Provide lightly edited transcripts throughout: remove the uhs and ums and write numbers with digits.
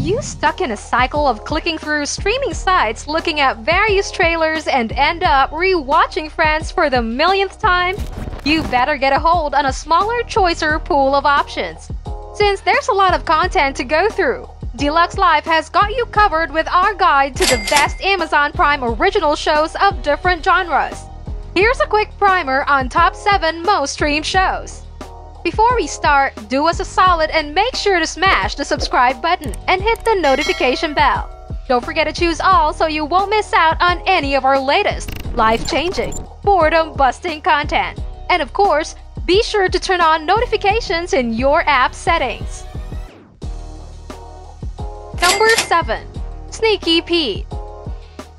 you stuck in a cycle of clicking through streaming sites looking at various trailers and end up re-watching Friends for the millionth time? You better get a hold on a smaller, choicer pool of options. Since there's a lot of content to go through, Deluxe Life has got you covered with our guide to the best Amazon Prime original shows of different genres. Here's a quick primer on top 7 most streamed shows. Before we start, do us a solid and make sure to smash the subscribe button and hit the notification bell. Don't forget to choose all so you won't miss out on any of our latest, life-changing, boredom-busting content. And of course, be sure to turn on notifications in your app settings. Number 7. Sneaky Pete.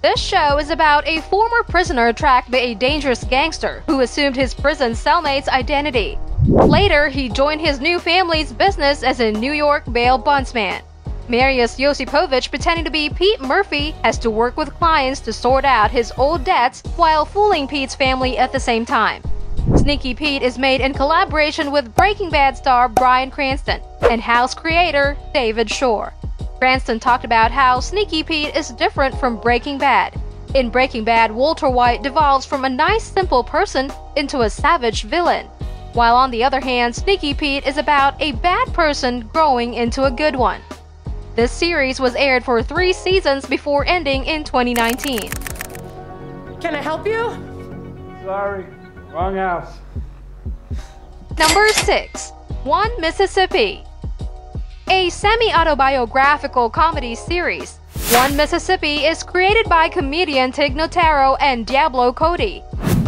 This show is about a former prisoner tracked by a dangerous gangster who assumed his prison cellmate's identity. Later, he joined his new family's business as a New York bail bondsman. Marius Josipovich, pretending to be Pete Murphy, has to work with clients to sort out his old debts while fooling Pete's family at the same time. Sneaky Pete is made in collaboration with Breaking Bad star Bryan Cranston and House creator David Shore. Cranston talked about how Sneaky Pete is different from Breaking Bad. In Breaking Bad, Walter White devolves from a nice, simple person into a savage villain, while on the other hand, Sneaky Pete is about a bad person growing into a good one. This series was aired for 3 seasons before ending in 2019. Can I help you? Sorry, wrong house. Number 6. One Mississippi. A semi-autobiographical comedy series, One Mississippi is created by comedian Tig Notaro and Diablo Cody.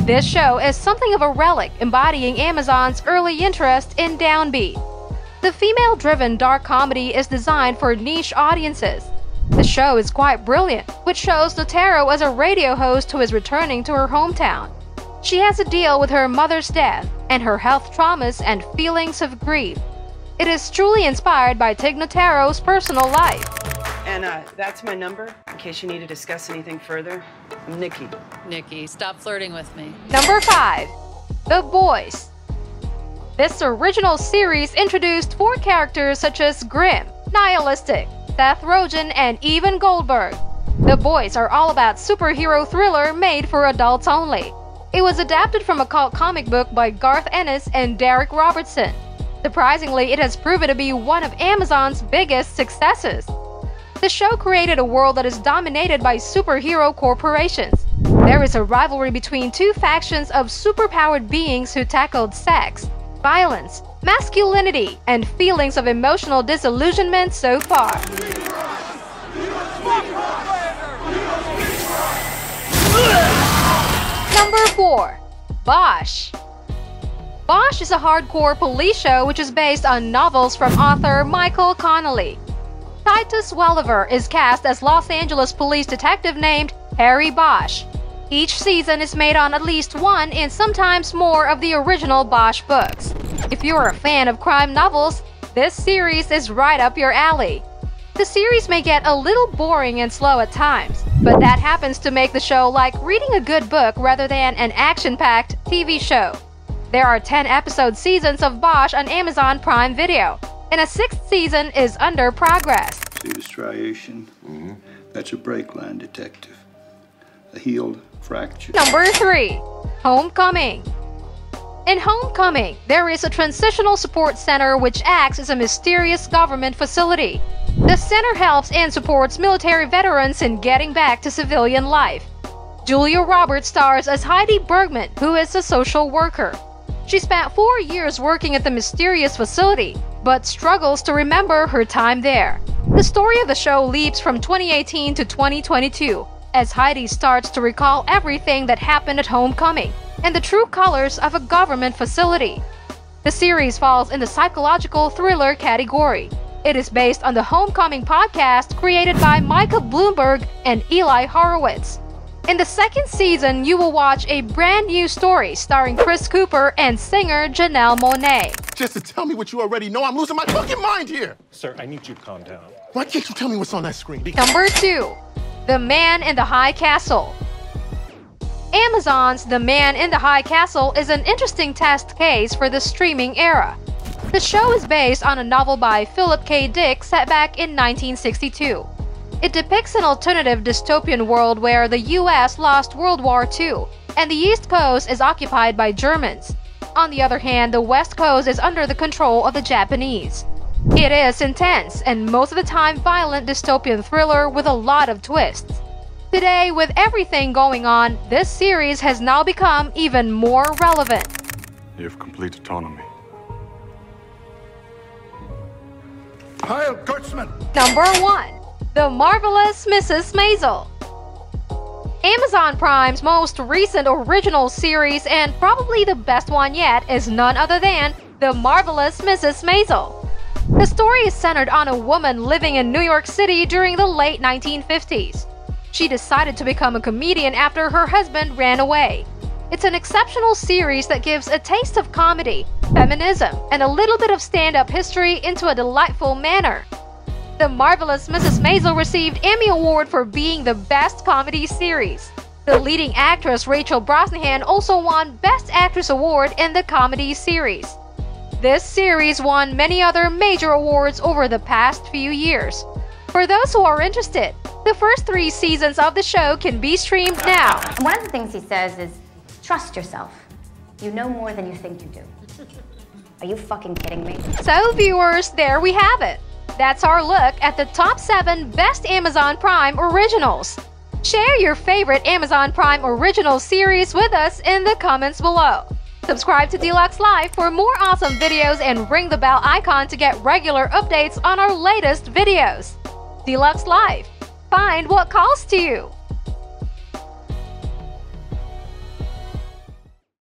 This show is something of a relic embodying Amazon's early interest in downbeat. The female-driven dark comedy is designed for niche audiences. The show is quite brilliant, which shows Notaro as a radio host who is returning to her hometown. She has to deal with her mother's death and her health traumas and feelings of grief. It is truly inspired by Tig Notaro's personal life. And that's my number, in case you need to discuss anything further. I'm Nikki. Nikki, stop flirting with me. Number 5. The Boys. This original series introduced 4 characters such as Grimm, Nihilistic, Seth Rogen, and even Goldberg. The Boys are all about superhero thriller made for adults only. It was adapted from a cult comic book by Garth Ennis and Derek Robertson. Surprisingly, it has proven to be one of Amazon's biggest successes. The show created a world that is dominated by superhero corporations. There is a rivalry between 2 factions of superpowered beings who tackled sex, violence, masculinity, and feelings of emotional disillusionment so far. Number 4. Bosch. Bosch is a hardcore police show which is based on novels from author Michael Connelly. Titus Welliver is cast as Los Angeles police detective named Harry Bosch. Each season is made on at least 1 and sometimes more of the original Bosch books. If you're a fan of crime novels, this series is right up your alley. The series may get a little boring and slow at times, but that happens to make the show like reading a good book rather than an action-packed TV show. There are 10-episode seasons of Bosch on Amazon Prime Video, and a 6th season is under progress. See the striation? That's a brake line, detective. A healed fracture. Number 3. Homecoming. In Homecoming, there is a transitional support center which acts as a mysterious government facility. The center helps and supports military veterans in getting back to civilian life. Julia Roberts stars as Heidi Bergman, who is a social worker. She spent 4 years working at the mysterious facility, but struggles to remember her time there. The story of the show leaps from 2018 to 2022, as Heidi starts to recall everything that happened at Homecoming and the true colors of a government facility. The series falls in the psychological thriller category. It is based on the Homecoming podcast created by Micah Bloomberg and Eli Horowitz. In the 2nd season, you will watch a brand new story starring Chris Cooper and singer Janelle Monáe. Just to tell me what you already know, I'm losing my fucking mind here! Sir, I need you to calm down. Why can't you tell me what's on that screen? Number 2. The Man in the High Castle. Amazon's The Man in the High Castle is an interesting test case for the streaming era. The show is based on a novel by Philip K. Dick set back in 1962. It depicts an alternative dystopian world where the US lost World War II, and the East Coast is occupied by Germans. On the other hand, the West Coast is under the control of the Japanese. It is intense and most of the time violent dystopian thriller with a lot of twists. Today, with everything going on, this series has now become even more relevant. You have complete autonomy. Heil Kurtzman! Number 1. The Marvelous Mrs. Maisel. Amazon Prime's most recent original series, and probably the best one yet, is none other than The Marvelous Mrs. Maisel. The story is centered on a woman living in New York City during the late 1950s. She decided to become a comedian after her husband ran away. It's an exceptional series that gives a taste of comedy, feminism, and a little bit of stand-up history into a delightful manner. The Marvelous Mrs. Maisel received Emmy Award for being the best comedy series. The leading actress Rachel Brosnahan also won Best Actress Award in the comedy series. This series won many other major awards over the past few years. For those who are interested, the first 3 seasons of the show can be streamed now. One of the things he says is, trust yourself. You know more than you think you do. Are you fucking kidding me? So viewers, there we have it. That's our look at the top 7 best Amazon Prime originals. Share your favorite Amazon Prime original series with us in the comments below. Subscribe to Deluxe Life for more awesome videos and ring the bell icon to get regular updates on our latest videos. Deluxe Life. Find what calls to you.